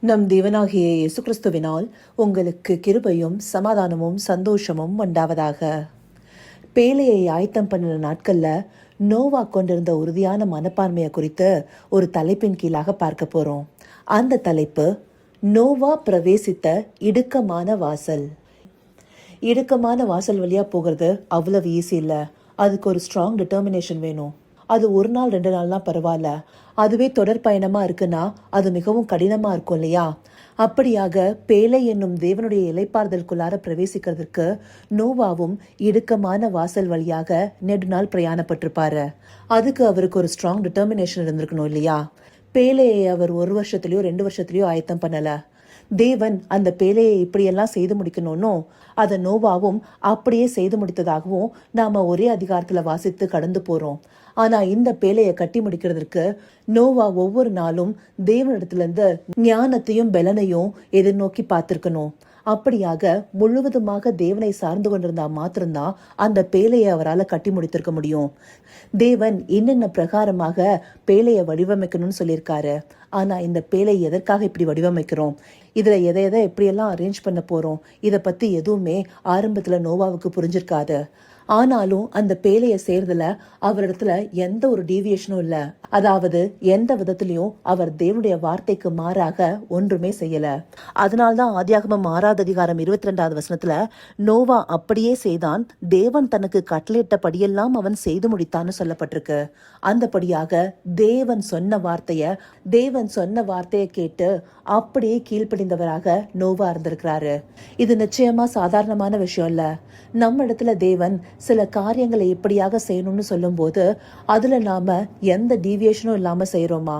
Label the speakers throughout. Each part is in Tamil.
Speaker 1: நம் தேவனாகிய இயேசு கிறிஸ்துவினால் உங்களுக்கு கிருபையும் சமாதானமும் சந்தோஷமும் உண்டாவதாக. பேழையை ஆயத்தம் பண்ணின நாட்கள்ல நோவா கொண்டிருந்த உறுதியான மனப்பான்மையை குறித்து ஒரு தலைப்பின் கீழாக பார்க்க போறோம். அந்த தலைப்பு நோவா பிரவேசித்த இடுக்கமான வாசல். இடுக்கமான வாசல் வழியா போகிறது அவ்வளவு ஈஸி இல்லை. அதுக்கு ஒரு ஸ்ட்ராங் டிட்டர்மினேஷன் வேணும். அது ஒரு நாள் 2 நாள்லாம் பரவாயில்ல. அதுவே தொடர் பயணமா இருக்குன்னா அது மிகவும் கடினமா இருக்கும் இல்லையா? அப்படியாக பேழை என்னும் தேவனுடைய இளைப்பாறுதலுக்குள்ளார பிரவேசிக்கிறதுக்கு நோவாவும் இடுக்கமான வாசல் வழியாக நெடுநாள் பிரயாணப்பட்டிருப்பாரு. அதுக்கு அவருக்கு ஒரு ஸ்ட்ராங் டிட்டர்மினேஷன் இருந்திருக்கணும் இல்லையா? பேழையை அவர் 1 வருஷத்துலயோ 2 வருஷத்துலயோ ஆயத்தம் பண்ணல. தேவன் அந்த பேழையை இப்படியெல்லாம் செய்து முடிக்கணும்னு அதை நோவாவும் அப்படியே செய்து முடித்ததாகவும் நாம ஒரே அதிகாரத்துல வாசித்து கடந்து போறோம். ஆனா இந்த பேழையை கட்டி முடிக்கிறதுக்கு நோவா ஒவ்வொரு நாளும் தேவனிடத்துல இருந்து ஞானத்தையும் பலனையும் எதிர்நோக்கி பார்த்திருக்கணும். அப்படியாக முழுவதுமாக தேவனை சார்ந்து கொண்டிருந்தா மாத்திரம்தான் அந்த பேழையை அவரால் கட்டி முடித்திருக்க முடியும். தேவன் என்னென்ன பிரகாரமாக பேழையை வடிவமைக்கணும்னு சொல்லியிருக்காரு. ஆனா இந்த பேழை எதற்காக இப்படி வடிவமைக்கிறோம், இதுல எதை எப்படியெல்லாம் அரேஞ்ச் பண்ண போறோம், இதை பத்தி எதுவுமே ஆரம்பத்துல நோவாவுக்கு புரிஞ்சிருக்காது. ஆனாலும் அந்த பேழையை சேர்றதுல அவரிடத்துல எந்த ஒரு டீவியேஷனும் இல்ல. அதாவது எந்த விதத்திலையும் அவர் தேவனுடைய வார்த்தைக்கு மாறாக ஒன்றுமே செய்யல. அதனால்தான் ஆதியாகமம் 6:22 வசனத்துல நோவா அப்படியே செய்தான், தேவன் தனக்கு கட்டளையிட்டபடியெல்லாம் அவன் செய்து முடித்தான்னு சொல்லப்பட்டிருக்கு. அந்தபடியாக தேவன் சொன்ன வார்த்தையை கேட்டு அப்படியே கீழ்ப்படிந்தவராக நோவா இருந்திருக்கிறாரு. இது நிச்சயமா சாதாரணமான விஷயம் இல்ல. நம்ம இடத்துல தேவன் சில காரியங்களை எப்படியாக செய்யணும்னு சொல்லும் போது அதுல நாம எந்த டீவியேஷனும் இல்லாம செய்யறோமா?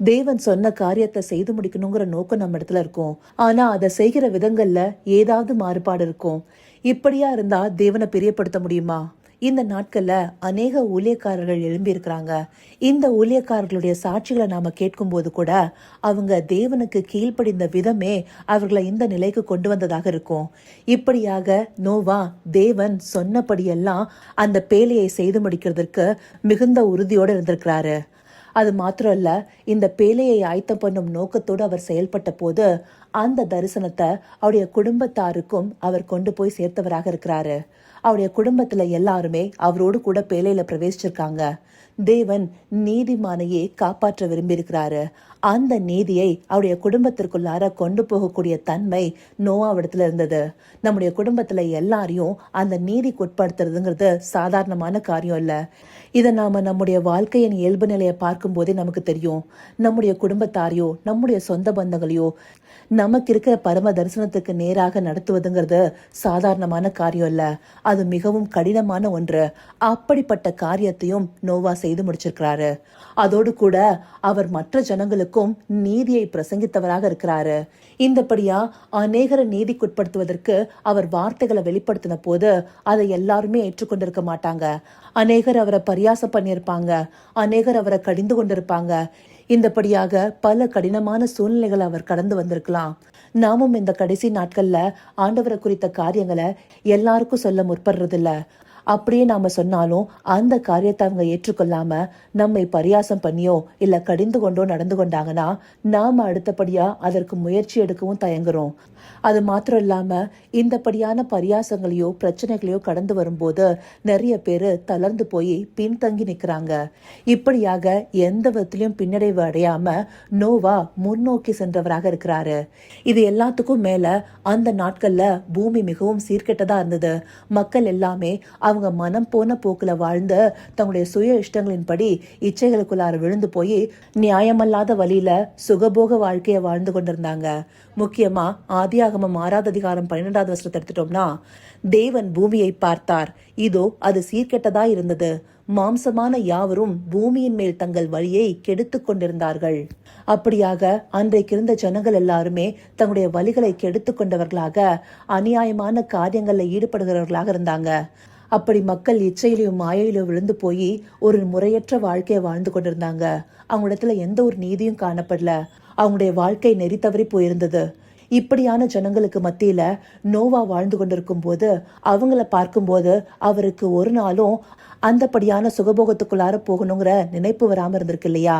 Speaker 1: தேவன் சொன்ன காரியத்தை செய்து முடிக்கணுங்கிற நோக்கம் நம்ம இடத்துல இருக்கும். ஆனா அதை செய்கிற விதங்கள்ல ஏதாவது மாறுபாடு இருக்கும். இப்படியா இருந்தா தேவனை பிரியப்படுத்த முடியுமா? இந்த நாட்கள்ல அநேக ஊழியக்காரர்கள் எழும்பி இருக்கிறாங்க. இந்த ஊழியக்காரர்களுடைய சாட்சிகளை நாம கேட்கும் போது கூட அவங்க தேவனுக்கு கீழ்ப்படிந்த விதமே அவர்களை இந்த நிலைக்கு கொண்டு வந்ததாக இருக்கும். இப்படியாக நோவா தேவன் சொன்னபடியெல்லாம் அந்த பேழையை செய்து முடிக்கிறதுக்கு மிகுந்த உறுதியோடு இருந்திருக்கிறாரு. அது மாத்திரம் இல்ல, இந்த பேழையை ஆயத்தம் பண்ணும் நோக்கத்தோடு அவர் செயல்பட்ட போது அந்த தரிசனத்தை அவருடைய குடும்பத்தாருக்கும் அவர் கொண்டு போய் சேர்த்தவராக இருக்கிறாரு. அவருடைய குடும்பத்துல எல்லாருமே அவரோடு கூட பேழையில பிரவேசிச்சிருக்காங்க. தேவன் நீதிமானையே காப்பாற்ற விரும்பி இருக்கிறாரு. அந்த நீதியை அவருடைய குடும்பத்திற்குள்ளார கொண்டு போகக்கூடிய தன்மை நோவாவிடத்துல இருந்தது. நம்முடைய குடும்பத்துல எல்லாரையும் அந்த நீதிக்கு உட்படுத்துறதுங்கிறது சாதாரணமான காரியம் இல்ல. இதை நாம நம்முடைய வாழ்க்கையின் இயல்பு நிலையை பார்க்கும் போதே நமக்கு தெரியும். நம்முடைய குடும்பத்தாரையோ நம்முடைய சொந்த பந்தங்களையோ நமக்கு இருக்கிற பரம தரிசனத்துக்கு நேராக நடத்துவதுங்கிறது சாதாரணமான காரியம் இல்ல. அது மிகவும் கடினமான ஒன்று. அப்படிப்பட்ட காரியத்தையும் நோவா செய்து முடிச்சிருக்கிறாரு. அதோடு கூட அவர் மற்ற ஜனங்களுக்கும் நீதியை பிரசங்கித்தவராக இருக்கிறாரு. இந்தபடியா அநேகரை நீதிக்குட்படுத்துவதற்கு அவர் வார்த்தைகளை வெளிப்படுத்தின போது அதை எல்லாருமே ஏற்றுக்கொண்டிருக்க மாட்டாங்க. அநேகர் அவரை பரியாசம் பண்ணியிருப்பாங்க, அநேகர் அவரை கடிந்து கொண்டிருப்பாங்க. இந்தபடியாக பல கடினமான சூழ்நிலைகளை அவர் கடந்து வந்திருக்கலாம். நாமும் இந்த கடைசி நாட்கள்ல ஆண்டவரை குறித்த காரியங்களை எல்லாருக்கும் சொல்ல முற்படுறதில்ல. அப்படியே நாம சொன்னாலும் அந்த காரியத்தை அவங்க ஏற்றுக்கொள்ளாம நம்மை பரியாசம் பண்ணியோ இல்ல கடிந்து கொண்டோ நடந்து கொண்டாங்கன்னா நாம அடுத்தபடியா அதற்கு முயற்சி எடுக்கவும் தயங்குறோம். அது மாத்திரம் இல்லாம இந்தபடியான பரியாசங்களையோ பிரச்சனைகளையோ கடந்து வரும்போது நிறைய பேரு தளர்ந்து போய் பின்தங்கி நிக்கிறாங்க. இப்படியாக எந்த விதத்திலையும் பின்னடைவு அடையாம நோவா முன்னோக்கி சென்றவராக இருக்கிறாரு. இது எல்லாத்துக்கும் மேல அந்த நாட்கள்ல பூமி மிகவும் சீர்கெட்டதா இருந்தது. மக்கள் எல்லாமே அவங்க மனம் போன போக்குல வாழ்ந்து தங்களுடைய சுய இஷ்டங்களின்படி இச்சைகளுக்குள்ளார விழுந்து போய் நியாயமல்லாத வழியில சுகபோக வாழ்க்கையை வாழ்ந்து கொண்டிருந்தாங்க. முக்கியமா ஆதியாகமம் 6:12 வசனத்தை எடுத்துட்டோம்னா, தேவன் பூமியை பார்த்தார், இதோ அது சீர்கெட்டதா இருந்தது, மாம்சமான யாவரும் பூமியின் மேல் தங்கள் வழியை கெடுத்து கொண்டிருந்தார்கள். அப்படியாக அன்றைக்கு இருந்த ஜனங்கள் எல்லாருமே தங்களுடைய வழிகளை கெடுத்து கொண்டவர்களாக அநியாயமான காரியங்கள்ல ஈடுபடுகிறவர்களாக இருந்தாங்க. அப்படி மக்கள் இச்சையிலையும் மாயையிலும் விழுந்து போய் ஒரு முறையற்ற வாழ்க்கையை வாழ்ந்து கொண்டிருந்தாங்க. அவங்களிடத்துல எந்த ஒரு நீதியும் காணப்படல. அவங்களுடைய வாழ்க்கை நெறி தவறி போயிருந்தது. இப்படியான ஜனங்களுக்கு மத்தியில நோவா வாழ்ந்து கொண்டிருக்கும் போது அவங்கள பார்க்கும்போது அவருக்கு ஒரு நாளும் அந்தபடியான சுகபோகத்துக்குள்ளார போகணுங்கிற நினைப்பு வராம இருந்திருக்கு இல்லையா?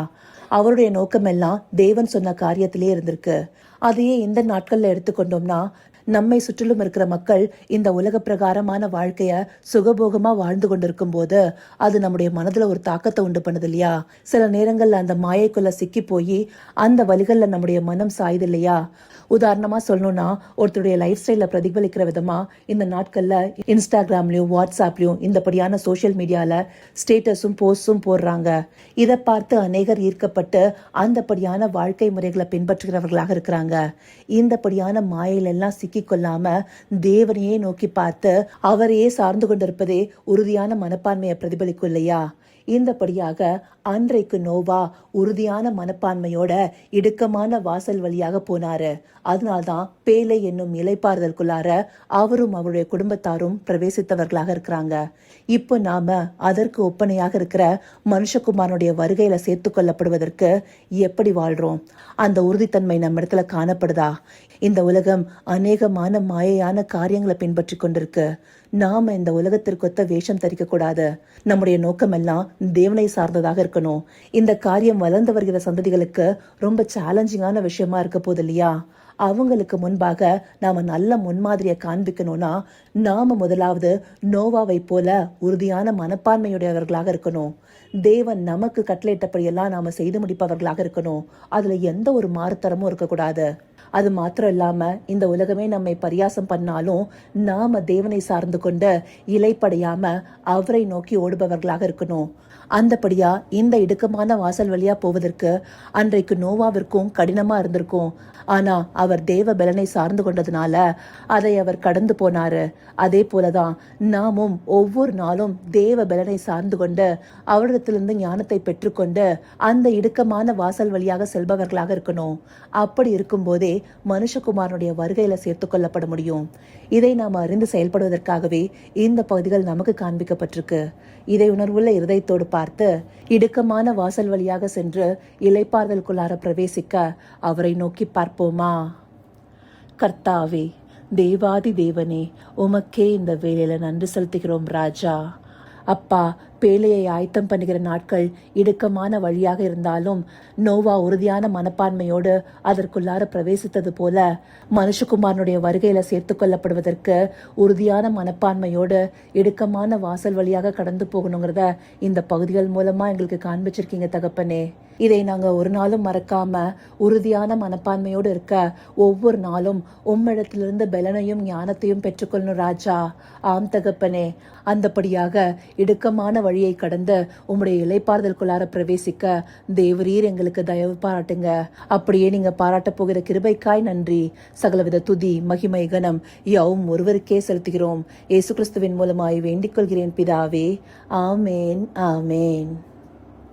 Speaker 1: அவருடைய நோக்கமெல்லாம் தேவன் சொன்ன காரியத்திலே இருந்திருக்கு. அதையே இந்த நாட்கள்ல எடுத்துக்கொண்டோம்னா நம்மை சுற்றிலும் இருக்கிற மக்கள் இந்த உலக பிரகாரமான வாழ்க்கைய சுகபோகமா வாழ்ந்து கொண்டிருக்கும் போது அது நம்முடைய மனதுல ஒரு தாக்கத்தை உண்டு பண்ணுது இல்லையா? சில நேரங்கள்ல அந்த மாயைக்குள்ள சிக்கி போய் அந்த வழிகள்ல நம்முடைய மனம் சாயுது இல்லையா? உதாரணமா சொல்லணும்னா ஒருத்தருடைய லைஃப் ஸ்டைல பிரதிபலிக்கிற விதமா இந்த நாட்கள்ல இன்ஸ்டாகிராம்லயும் வாட்ஸ்அப்லயும் இந்தபடியான சோசியல் மீடியால ஸ்டேட்டஸும் போஸ்டும் போடுறாங்க. இதை பார்த்து அநேகர் ஈர்க்கப்பட்டு அந்தபடியான வாழ்க்கை முறைகளை பின்பற்றுகிறவர்களாக இருக்கிறாங்க. இந்தபடியான மாயையில எல்லாம் சிக்கி கொள்ளாம தேவனையே நோக்கி பார்த்து அவரையே சார்ந்து கொண்டிருப்பதே உறுதியான மனப்பான்மையை பிரதிபலிக்கும் இல்லையா? இந்தபடியாக அன்றைக்கு நோவா உறுதியான மனப்பான்மையோட இடுக்கமான வாசல் வழியாக போனாரு. அதனால்தான் பேலை என்னும் இலைப்பாறுதலுக்குள்ளார அவரும் அவருடைய குடும்பத்தாரும் பிரவேசித்தவர்களாக இருக்கிறாங்க. இப்போ நாம அதற்கு ஒப்பனையாக இருக்கிற மனுஷகுமாரனுடைய வருகையில சேர்த்து கொள்ளப்படுவதற்கு எப்படி வாழ்றோம்? அந்த உறுதித்தன்மை நம்ம இடத்துல காணப்படுதா? இந்த உலகம் அநேகமான மாயையான காரியங்களை பின்பற்றி கொண்டிருக்கு. நாம இந்த உலகத்திற்கொத்த வேஷம் தரிக்க கூடாது. நம்முடைய நோக்கம் எல்லாம் தேவனை சார்ந்ததாக இருக்கணும். இந்த காரியம் வளர்ந்து வருகிற சந்ததிகளுக்கு ரொம்ப சேலஞ்சிங்கான விஷயமா இருக்க போது இல்லையா? அவங்களுக்கு முன்பாக நாம நல்ல முன்மாதிரியை காண்பிக்கணும்னா நாம முதலாவது நோவாவை போல உறுதியான மனப்பான்மையுடையவர்களாக இருக்கணும். தேவன் நமக்கு கட்டளையிட்டபடியெல்லாம் நாம செய்து முடிப்பவர்களாக இருக்கணும். அதுல எந்த ஒரு மாறுத்தரமும் இருக்கக்கூடாது. அது மாத்திரம் இல்லாம இந்த உலகமே நம்மை பரியாசம் பண்ணாலும் நாம தேவனை சார்ந்து கொண்டு இலைப்படையாம அவரை நோக்கி ஓடுபவர்களாக இருக்கணும். அந்தபடியா இந்த இடுக்கமான வாசல் வழியா போவதற்கு அன்றைக்கு நோவாவிற்கும் கடினமா இருந்திருக்கும். ஆனா அவர் தேவ பலனை சார்ந்து கொண்டதுனால அதை அவர் கடந்து போனாரு. அதே போலதான் நாமும் ஒவ்வொரு நாளும் தேவ பலனை சார்ந்து கொண்டு அவரிடத்திலிருந்து ஞானத்தை பெற்றுக்கொண்டு அந்த இடுக்கமான வாசல் வழியாக செல்பவர்களாக இருக்கணும். அப்படி இருக்கும் போதே மனுஷகுமாரனுடைய வருகையில சேர்த்து கொள்ளப்பட முடியும். இதை நாம் அறிந்து செயல்படுவதற்காகவே இந்த பகுதிகள் நமக்கு காண்பிக்கப்பட்டிருக்கு. இதை உணர்வுள்ள இருதயத்தோடு பார்த்து இடுக்கமான வாசல் வழியாக சென்று இலைப்பாறுதலுக்குள்ளார பிரவேசிக்க அவரை நோக்கி பார்ப்போமா? கர்த்தாவே, தேவாதி தேவனே, உமக்கே இந்த வேலையில நன்றி செலுத்துகிறோம் ராஜா. அப்பா, பேழையை ஆயத்தம் பண்ணுகிற நாட்கள் இடுக்கமான வழியாக இருந்தாலும் நோவா உறுதியான மனப்பான்மையோடு அதற்குள்ளார பிரவேசித்தது போல மனுஷகுமாரனுடைய வருகையில சேர்த்து கொள்ளப்படுவதற்கு உறுதியான மனப்பான்மையோடு இடுக்கமான வாசல் வழியாக கடந்து போகணுங்கிறத இந்த பகுதிகள் மூலமா எங்களுக்கு காண்பிச்சிருக்கீங்க தகப்பனே. இதை நாங்க ஒரு நாளும் மறக்காம உறுதியான மனப்பான்மையோடு இருக்க ஒவ்வொரு நாளும் உம்மிடத்திலிருந்து பலனையும் ஞானத்தையும் பெற்றுக்கொள்ளணும் ராஜா. ஆம் தகப்பனே, அந்தபடியாக இடுக்கமான வழியை கடந்து உம்முடைய இலைப்பாறுதலுக்குள்ளார பிரவேசிக்க தேவரீர் எங்களுக்கு தயவு பாராட்டுங்க. அப்படியே நீங்க பாராட்ட போகிற கிருபைக்காய் நன்றி. சகலவித துதி மகிமை கனம் யாவும் ஒருவருக்கே செலுத்துகிறோம். இயேசு கிறிஸ்துவின் மூலமாய் வேண்டிக் கொள்கிறேன் பிதாவே. ஆமேன், ஆமேன்.